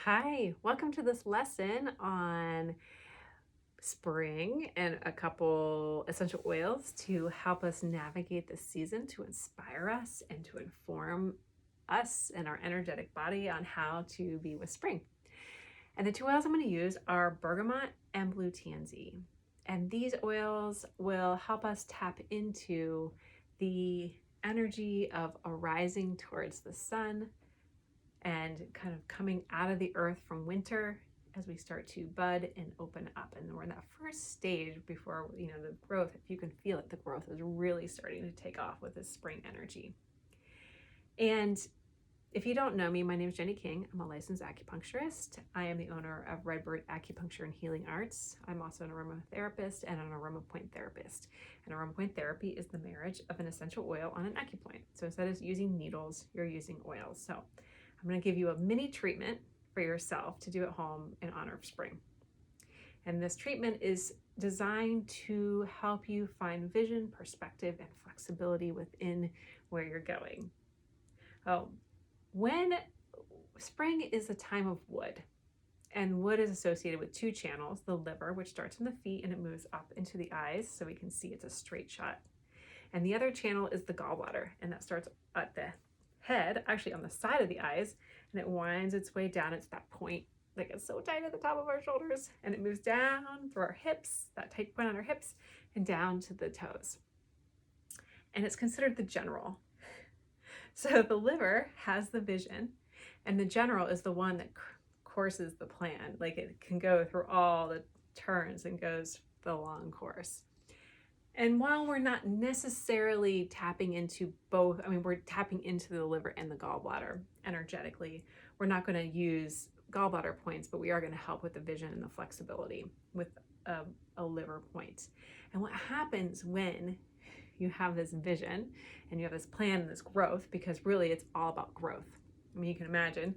Hi, welcome to this lesson on spring and a couple essential oils to help us navigate the season, to inspire us and to inform us and our energetic body on how to be with spring. And the two oils I'm going to use are bergamot and blue tansy. And these oils will help us tap into the energy of arising towards the sun and kind of coming out of the earth from winter as we start to bud and open up. And we're in that first stage before, the growth, if you can feel it, the growth is really starting to take off with this spring energy. And if you don't know me, my name is Jenny King. I'm a licensed acupuncturist. I am the owner of Redbird Acupuncture and Healing Arts. I'm also an aromatherapist and an aroma point therapist. And aroma point therapy is the marriage of an essential oil on an acupoint. So instead of using needles, you're using oils. So I'm going to give you a mini treatment for yourself to do at home in honor of spring. And this treatment is designed to help you find vision, perspective, and flexibility within where you're going. When spring is a time of wood, and wood is associated with two channels, the liver, which starts in the feet and it moves up into the eyes so we can see it's a straight shot. And the other channel is the gallbladder, and that starts at the head, actually on the side of the eyes, and it winds its way down. It's that point that gets so tight at the top of our shoulders, and it moves down through our hips, that tight point on our hips, and down to the toes. And it's considered the general. So the liver has the vision, and the general is the one that courses the plan. Like, it can go through all the turns and goes the long course. And while we're not necessarily tapping into both, we're tapping into the liver and the gallbladder energetically. We're not going to use gallbladder points, but we are going to help with the vision and the flexibility with a liver point. And what happens when you have this vision and you have this plan and this growth, because really it's all about growth. You can imagine,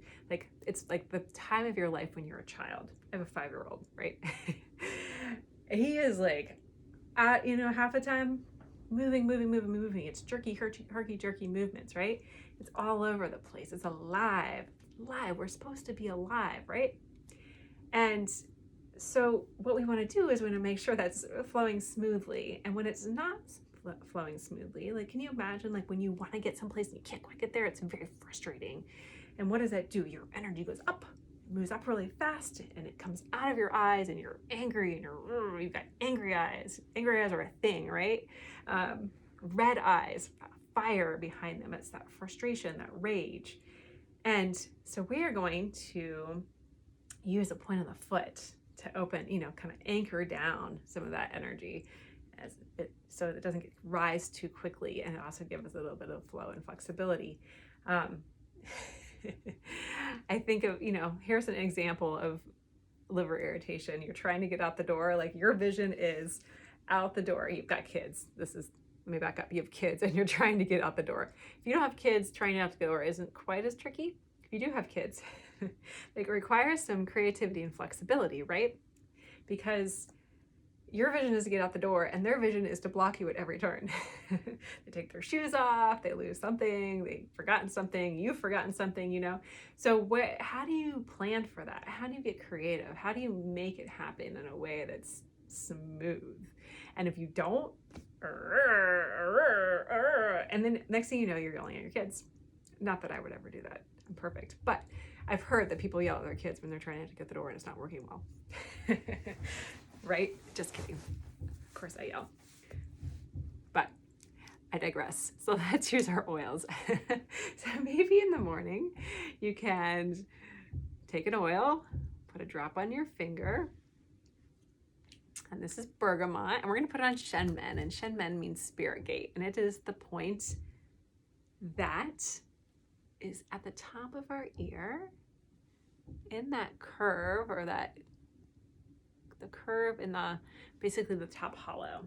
it's like the time of your life when you're a child. I have a 5-year-old, right? He is like, half the time, moving. It's jerky, herky-jerky movements, right? It's all over the place. It's alive. We're supposed to be alive, right? And so what we want to do is we want to make sure that's flowing smoothly. And when it's not flowing smoothly, can you imagine, when you want to get someplace and you can't quite get there, it's very frustrating. And what does that do? Your energy goes up. Moves up really fast, and it comes out of your eyes, and you're angry, and you've got angry eyes. Angry eyes are a thing, right? Red eyes, fire behind them. It's that frustration, that rage. And so we are going to use a point of the foot to open, kind of anchor down some of that energy so it doesn't rise too quickly, and it also gives us a little bit of flow and flexibility. I think of, here's an example of liver irritation. You're trying to get out the door, your vision is out the door. You've got kids. Let me back up. You have kids and you're trying to get out the door. If you don't have kids, trying out the door isn't quite as tricky. If you do have kids, it requires some creativity and flexibility, right? Because your vision is to get out the door, and their vision is to block you at every turn. They take their shoes off, they lose something, they've forgotten something, you've forgotten something, So how do you plan for that? How do you get creative? How do you make it happen in a way that's smooth? And if you don't, and then next thing you know, you're yelling at your kids. Not that I would ever do that. I'm perfect. But I've heard that people yell at their kids when they're trying to get the door and it's not working well. Right? Just kidding. Of course I yell. But I digress. So let's use our oils. So maybe in the morning you can take an oil, put a drop on your finger. And this is bergamot. And we're going to put it on Shenmen. And Shenmen means spirit gate. And it is the point that is at the top of our ear in that curve, or the curve in basically the top hollow.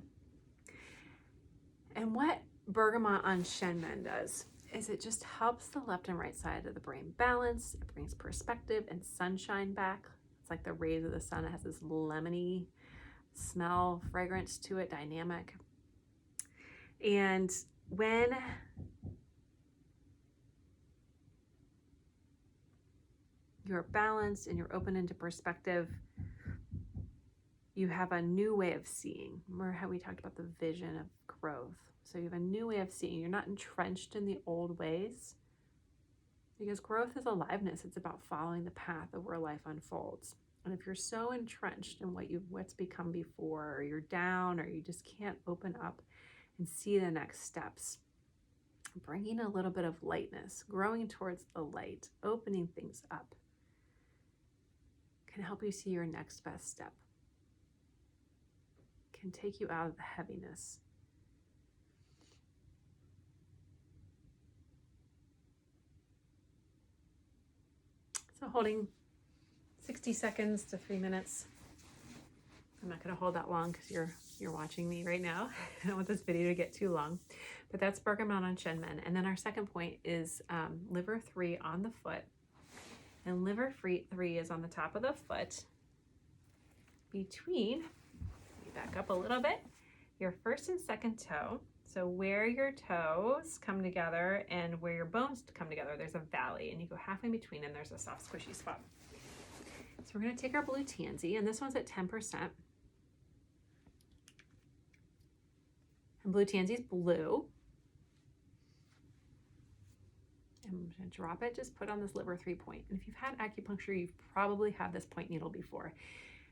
And what bergamot on Shenmen does is it just helps the left and right side of the brain balance. It brings perspective and sunshine back. It's like the rays of the sun. It has this lemony smell, fragrance to it, dynamic. And when you're balanced and you're open into perspective, you have a new way of seeing. Remember how we talked about the vision of growth? So you have a new way of seeing. You're not entrenched in the old ways, because growth is aliveness. It's about following the path of where life unfolds. And if you're so entrenched in what's become before, or you're down, or you just can't open up and see the next steps, bringing a little bit of lightness, growing towards the light, opening things up, can help you see your next best step, can take you out of the heaviness. So holding 60 seconds to 3 minutes. I'm not going to hold that long because you're watching me right now. I don't want this video to get too long. But that's Bergamot on Shenmen. And then our second point is liver 3 on the foot. And liver 3 is on the top of the foot between, let me back up a little bit, your first and second toe. So where your toes come together and where your bones come together, there's a valley, and you go halfway between and there's a soft squishy spot. So we're going to take our blue tansy, and this one's at 10%. And blue tansy is blue. And I'm going to drop it, just put on this liver 3 point. And if you've had acupuncture, you've probably had this point needle before.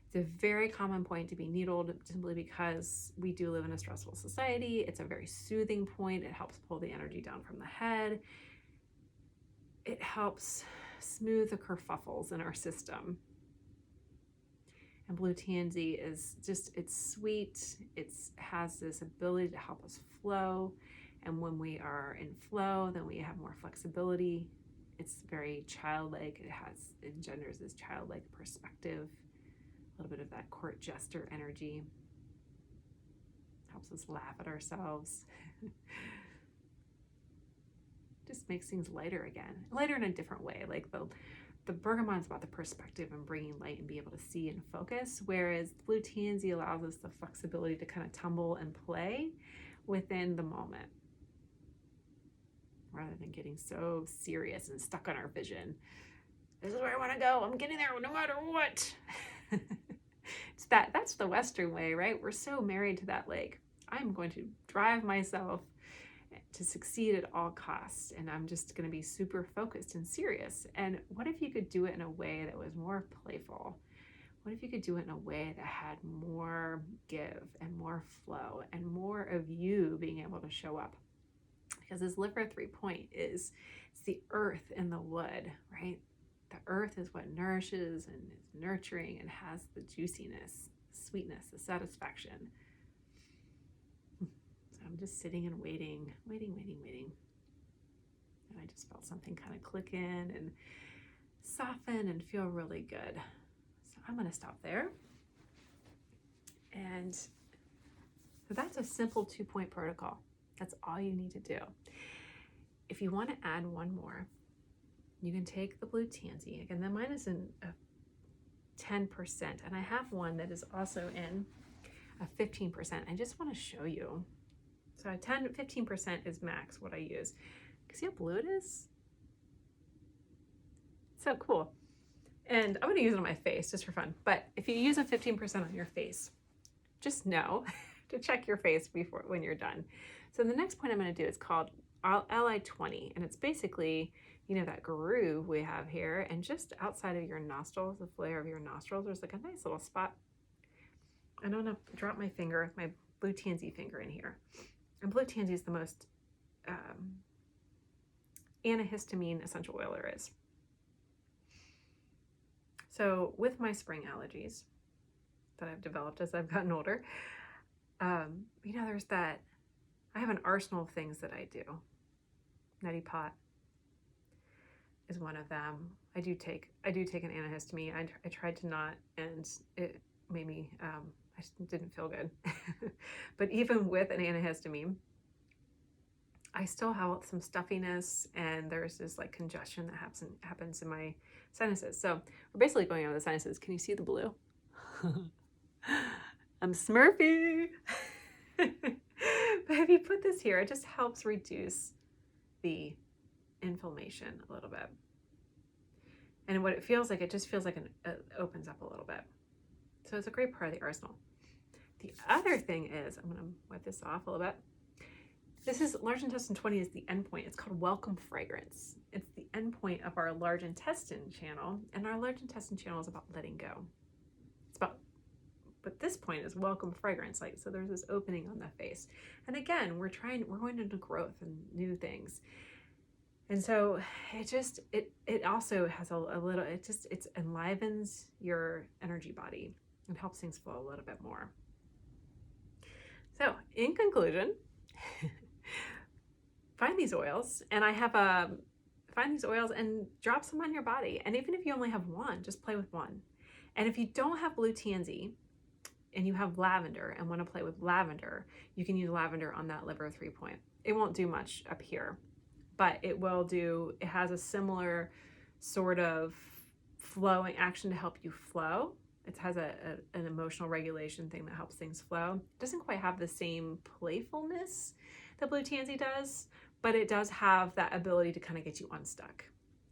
It's a very common point to be needled simply because we do live in a stressful society. It's a very soothing point. It helps pull the energy down from the head. It helps smooth the kerfuffles in our system. And blue tansy is just, it's sweet. It has this ability to help us flow. And when we are in flow, then we have more flexibility. It's very childlike. It engenders this childlike perspective. A little bit of that court jester energy. Helps us laugh at ourselves. Just makes things lighter again. Lighter in a different way. Like the bergamot is about the perspective and bringing light and be able to see and focus, whereas blue tansy allows us the flexibility to kind of tumble and play within the moment, rather than getting so serious and stuck on our vision. This is where I want to go. I'm getting there no matter what. That's the Western way, right? We're so married to that, like, I'm going to drive myself to succeed at all costs, and I'm just going to be super focused and serious. And what if you could do it in a way that was more playful? What if you could do it in a way that had more give and more flow and more of you being able to show up? Because this liver 3 point it's the earth and the wood, right? The earth is what nourishes and is nurturing and has the juiciness, the sweetness, the satisfaction. So I'm just sitting and waiting. And I just felt something kind of click in and soften and feel really good. So I'm going to stop there. And so that's a simple 2-point protocol. That's all you need to do. If you want to add one more, you can take the blue tansy. Again, then mine is in a 10%, and I have one that is also in a 15%. I just want to show you. So 15% is max what I use. See how blue it is? So cool. And I'm going to use it on my face just for fun. But if you use a 15% on your face, just know to check your face when you're done. So the next point I'm going to do is called Li20, and it's basically, you know, that groove we have here, and just outside of your nostrils, the flare of your nostrils, there's like a nice little spot. I'm going to drop my finger, my blue tansy finger in here. And blue tansy is the most antihistamine essential oil there is. So with my spring allergies that I've developed as I've gotten older, you know, there's that, I have an arsenal of things that I do. Neti pot is one of them. I do take an antihistamine. I tried to not, and it made me, I just didn't feel good. But even with an antihistamine, I still have some stuffiness, and there's this like congestion that happens in my sinuses. So we're basically going over the sinuses. Can you see the blue? I'm Smurfy. But if you put this here, it just helps reduce the inflammation a little bit. And what it feels like, it just feels like it opens up a little bit. So it's a great part of the arsenal. The other thing is, I'm going to wipe this off a little bit. This is large intestine 20 is the end point. It's called welcome fragrance. It's the end point of our large intestine channel, and our large intestine channel is about letting go. It's about, but this point is welcome fragrance. Like, so there's this opening on the face. And again, we're going into growth and new things. And so it also has a little, it enlivens your energy body and helps things flow a little bit more. So in conclusion, find these oils, and I have find these oils and drop some on your body. And even if you only have one, just play with one. And if you don't have blue tansy and you have lavender and want to play with lavender, you can use lavender on that liver 3 point. It won't do much up here, but it has a similar sort of flowing action to help you flow. It has an emotional regulation thing that helps things flow. It doesn't quite have the same playfulness that blue tansy does, but it does have that ability to kind of get you unstuck.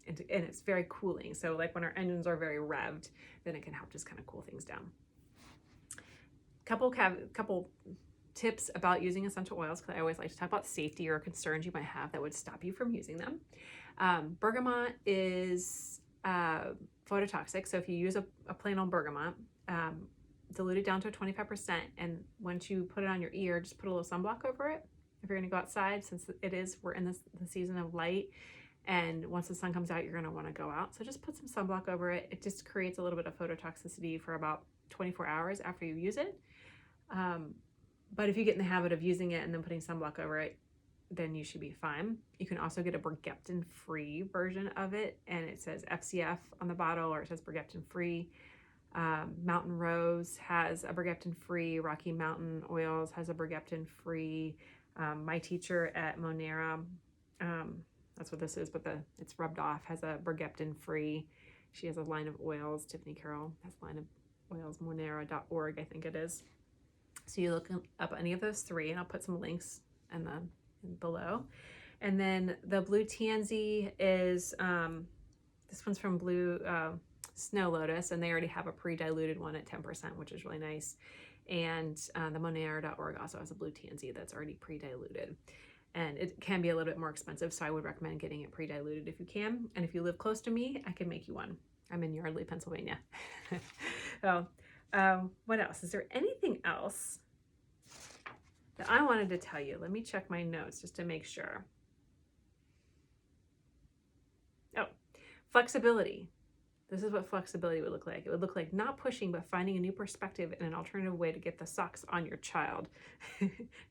And it's very cooling. So like when our engines are very revved, then it can help just kind of cool things down. Couple tips about using essential oils, because I always like to talk about safety or concerns you might have that would stop you from using them. Bergamot is phototoxic, so if you use a plain old bergamot, dilute it down to 25%, and once you put it on your ear, just put a little sunblock over it. If you're going to go outside, since we're in the season of light, and once the sun comes out, you're going to want to go out. So just put some sunblock over it. It just creates a little bit of phototoxicity for about 24 hours after you use it. But if you get in the habit of using it and then putting sunblock over it, then you should be fine. You can also get a bergeptin-free version of it, and it says FCF on the bottle, or it says bergeptin-free. Mountain Rose has a bergeptin-free. Rocky Mountain Oils has a bergeptin-free. My teacher at Monara, that's what this is, but it's rubbed off, has a bergeptin-free. She has a line of oils. Tiffany Carroll has a line of oils, monara.org, I think it is. So you look up any of those three, and I'll put some links below. And then the blue tansy is, this one's from Snow Lotus, and they already have a pre-diluted one at 10%, which is really nice. And the monara.org also has a blue tansy that's already pre-diluted. And it can be a little bit more expensive, so I would recommend getting it pre-diluted if you can. And if you live close to me, I can make you one. I'm in Yardley, Pennsylvania. So what else? Is there anything else that I wanted to tell you? Let me check my notes just to make sure. Oh, flexibility. This is what flexibility would look like. It would look like not pushing, but finding a new perspective and an alternative way to get the socks on your child.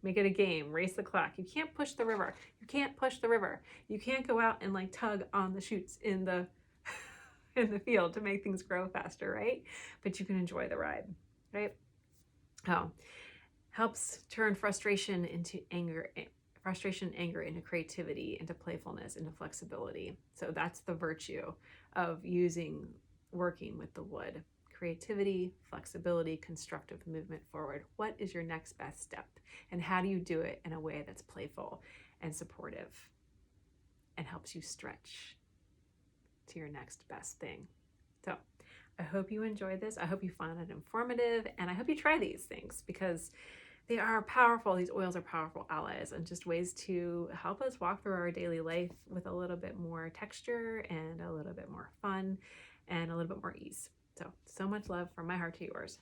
Make it a game. Race the clock. You can't push the river. You can't push the river. You can't go out and like tug on the shoots in the field to make things grow faster, right? But you can enjoy the ride, right? Oh, helps turn frustration into anger. Anger into creativity, into playfulness, into flexibility. So that's the virtue of working with the wood. Creativity, flexibility, constructive movement forward. What is your next best step? And how do you do it in a way that's playful and supportive and helps you stretch to your next best thing? So I hope you enjoyed this. I hope you found it informative, and I hope you try these things, because they are powerful. These oils are powerful allies and just ways to help us walk through our daily life with a little bit more texture and a little bit more fun and a little bit more ease. So much love from my heart to yours.